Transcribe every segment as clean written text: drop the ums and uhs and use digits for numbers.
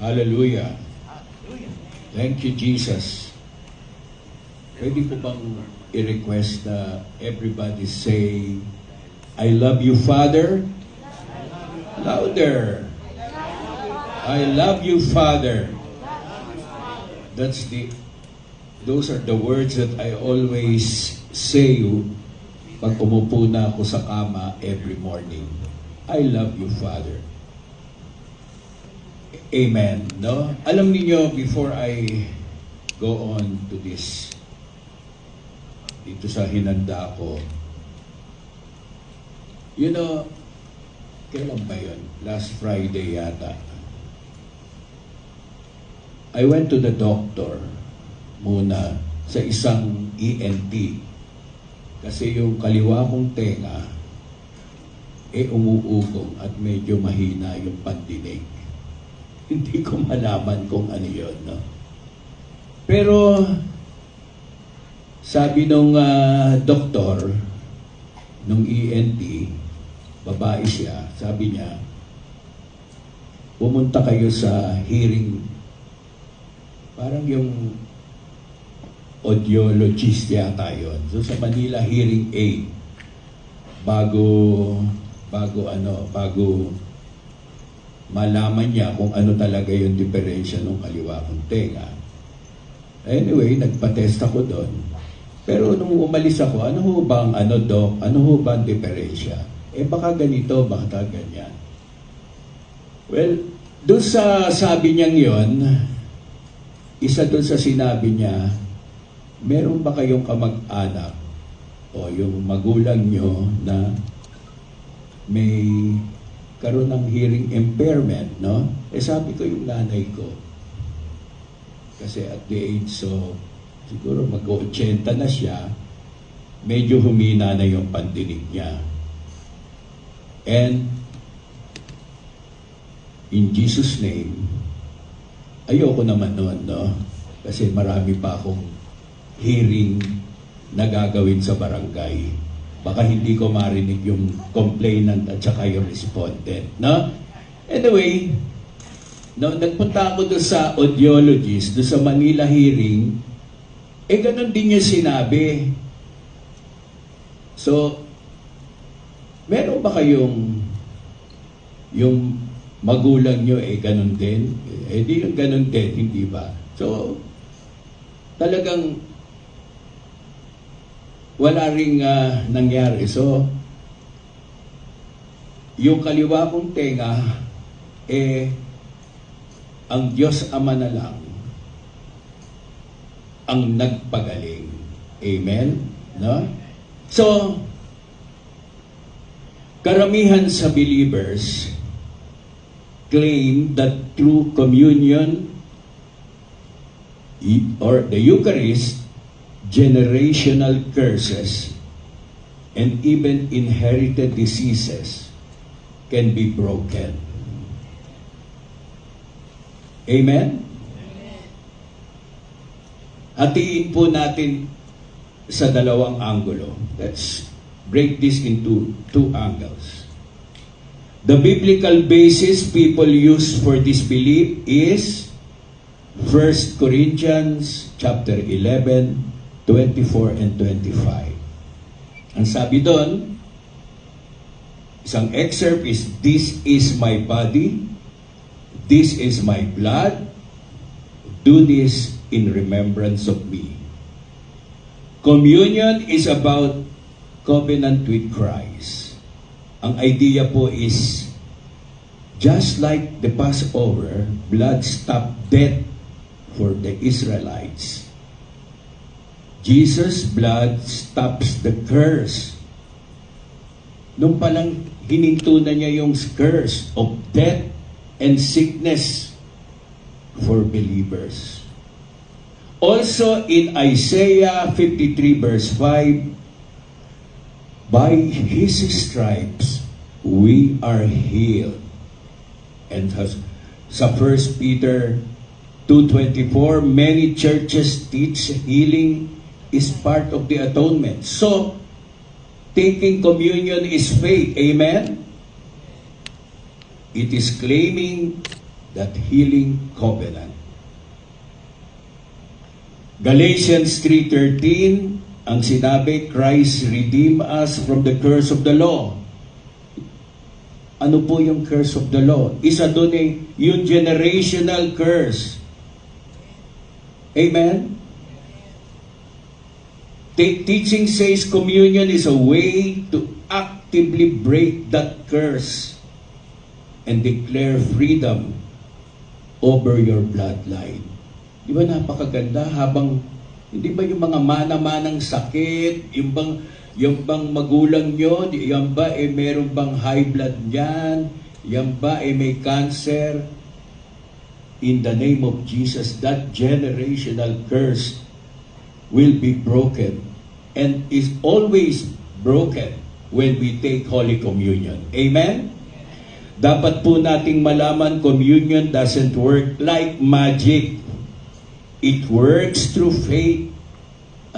Hallelujah. Thank you, Jesus. Pwede ko bang i-request na everybody say, I love you, Father? Louder. I love you, Father. Those are the words that I always say pag umupo na ako sa kama every morning. I love you, Father. Amen. No? Alam niyo, before I go on to this, dito sa hinanda ko, kailan ba yun? Last Friday yata. I went to the doctor muna sa isang ENT. Kasi yung kaliwa kong tenga, umuugong at medyo mahina yung pandinig. Hindi ko malaman kung ano yun, no? Pero, sabi nung doktor, nung ENT, babae siya, sabi niya, pumunta kayo sa hearing, parang yung audiologist yata yun. So, sa Manila hearing aid, bago malaman niya kung ano talaga yung diferensya ng kaliwa kong tenga. Anyway, nagpa-test ako doon. Pero nung umalis ako, ano ho bang diferensya? Baka ganito, baka ganyan. Well, doon sa sabi niyang yon, isa doon sa sinabi niya, meron ba kayong kamag-anak o yung magulang niyo na may karoon ng hearing impairment, no? Sabi ko yung nanay ko. Kasi at the age of, siguro mag-80 na siya, medyo humina na yung pandinig niya. And, in Jesus' name, ayoko naman noon, no? Kasi marami pa akong hearing na gagawin sa barangay. Baka hindi ko marinig yung complainant at saka yung respondent, no? Anyway, nagpunta ako doon sa audiologist, doon sa Manila hearing, ganun din yung sinabi. So, meron ba kayong yung magulang nyo ganun din? Di yung ganun din, hindi ba? So, talagang wala ring nangyari. So, yung kaliwa kong tenga, ang Diyos Ama na lang ang nagpagaling. Amen? No? So, karamihan sa believers claim that through communion or the Eucharist, generational curses and even inherited diseases can be broken. Amen? Hatiin po natin sa dalawang anggulo. Let's break this into two angles. The biblical basis people use for this belief is 1 Corinthians chapter 11, 24 and 25. Ang sabi doon, isang excerpt is, this is my body, this is my blood, do this in remembrance of me. Communion is about covenant with Christ. Ang idea po is, just like the Passover, blood stopped death for the Israelites. Jesus' blood stops the curse. Nung palang hininto na niya yung curse of death and sickness for believers. Also in Isaiah 53 verse 5, by His stripes we are healed. And sa 1 Peter 2:24, many churches teach healing is part of the atonement. So, taking communion is faith. Amen? It is claiming that healing covenant. Galatians 3:13, ang sinabi, Christ redeemed us from the curse of the law. Ano po yung curse of the law? Isa doon yung generational curse. Amen? Teaching says communion is a way to actively break that curse and declare freedom over your bloodline. Di ba napakaganda habang, hindi ba yung mga mana-manang sakit, yung bang magulang nyo, yan ba meron bang high blood niyan, yan ba may cancer? In the name of Jesus, that generational curse will be broken and is always broken when we take Holy Communion. Amen? Dapat po nating malaman, communion doesn't work like magic. It works through faith.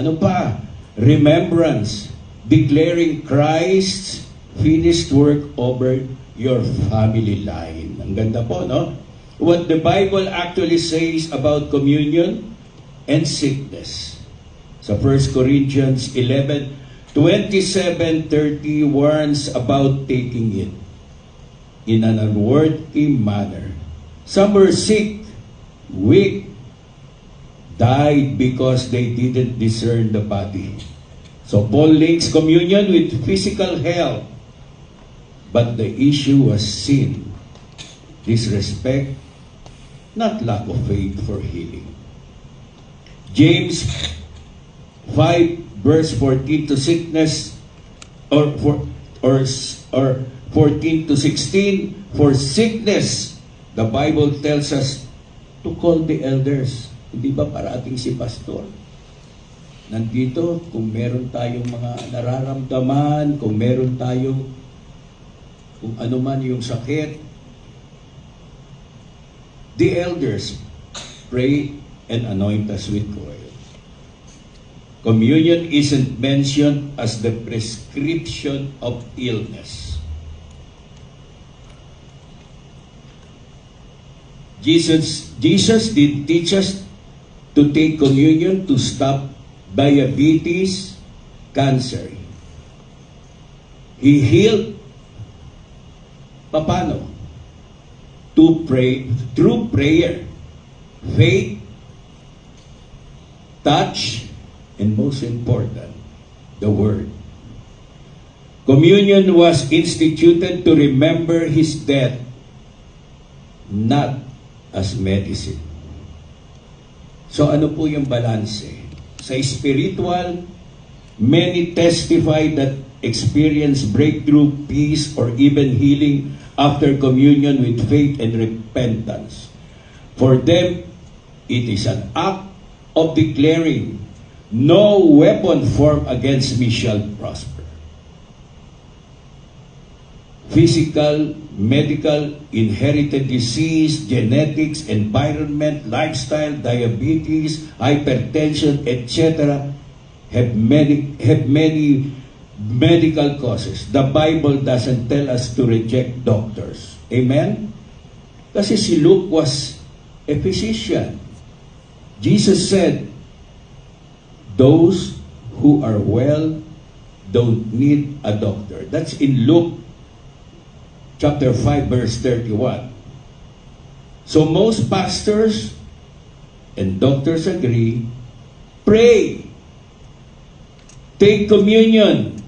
Ano pa? Remembrance. Declaring Christ's finished work over your family line. Ang ganda po, no? What the Bible actually says about communion and sickness. Sa 1 Corinthians 11:27-30 warns about taking it in an unworthy manner. Some were sick, weak, died because they didn't discern the body. So Paul links communion with physical health. But the issue was sin, disrespect, not lack of faith for healing. James 5 verse 14 to sickness or 14 to 16, for sickness, the Bible tells us to call the elders. Hindi ba para ating si pastor? Nandito, kung meron tayong mga nararamdaman, kung meron tayong, kung ano man yung sakit, the elders pray and anoint us with oil. Communion isn't mentioned as the prescription of illness. Jesus did teach us to take communion to stop diabetes, cancer. He healed. Paano? To pray, through prayer, faith, touch, and most important, the Word. Communion was instituted to remember His death, not as medicine. So ano po yung balanse? Sa spiritual, many testify that experience breakthrough, peace, or even healing after communion with faith and repentance. For them, it is an act of declaring, no weapon formed against me shall prosper. Physical, medical, inherited disease, genetics, environment, lifestyle, diabetes, hypertension, etc. have many medical causes. The Bible doesn't tell us to reject doctors. Amen? Kasi si Luke was a physician. Jesus said, those who are well don't need a doctor. That's in Luke chapter 5 verse 31. So most pastors and doctors agree, pray, take communion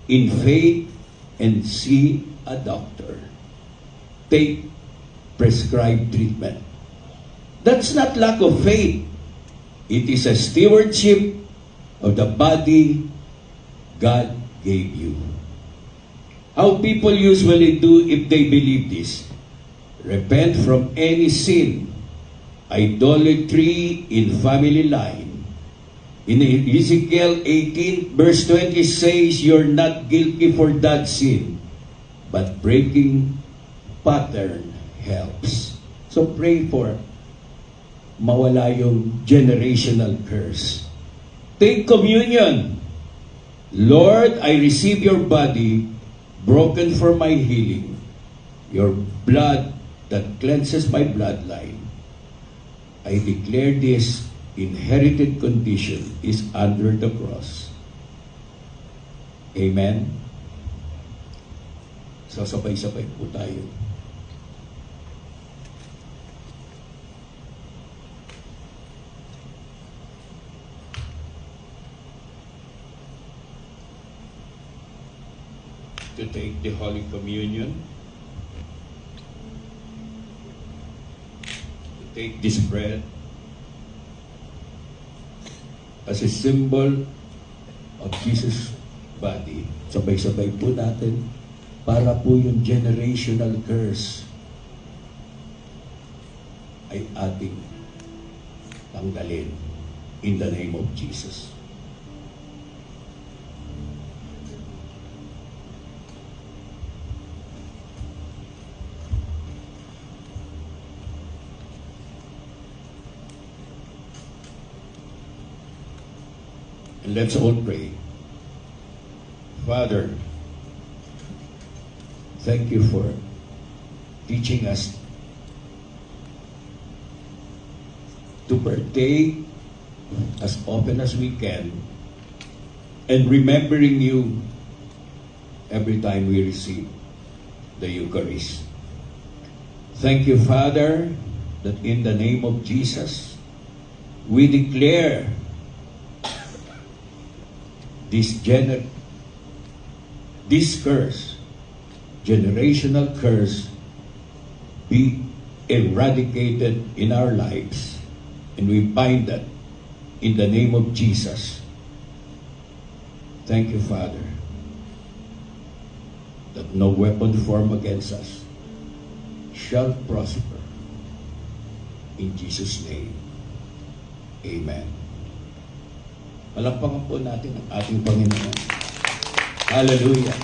in faith, and see a doctor. Take prescribed treatment. That's not lack of faith. It is a stewardship of the body God gave you. How people usually do if they believe this: repent from any sin, idolatry in family line. In Ezekiel 18 verse 20 says, you're not guilty for that sin, but breaking pattern helps. So pray for mawala yung generational curse. Take communion. Lord, I receive your body broken for my healing, your blood that cleanses my bloodline, I declare this inherited condition is under the cross. Amen? So sabay-sabay po tayo. To take the Holy Communion, to take this bread as a symbol of Jesus' body. Sabay-sabay po natin para po yung generational curse ay ating tanggalin in the name of Jesus. And let's all pray. Father, thank you for teaching us to partake as often as we can and remembering you every time we receive the Eucharist. Thank you, Father, that in the name of Jesus, we declare this curse, generational curse, be eradicated in our lives. And we bind that in the name of Jesus. Thank you, Father, that no weapon formed against us shall prosper. In Jesus' name, amen. Palakpakan po natin ang ating Panginoon. Hallelujah.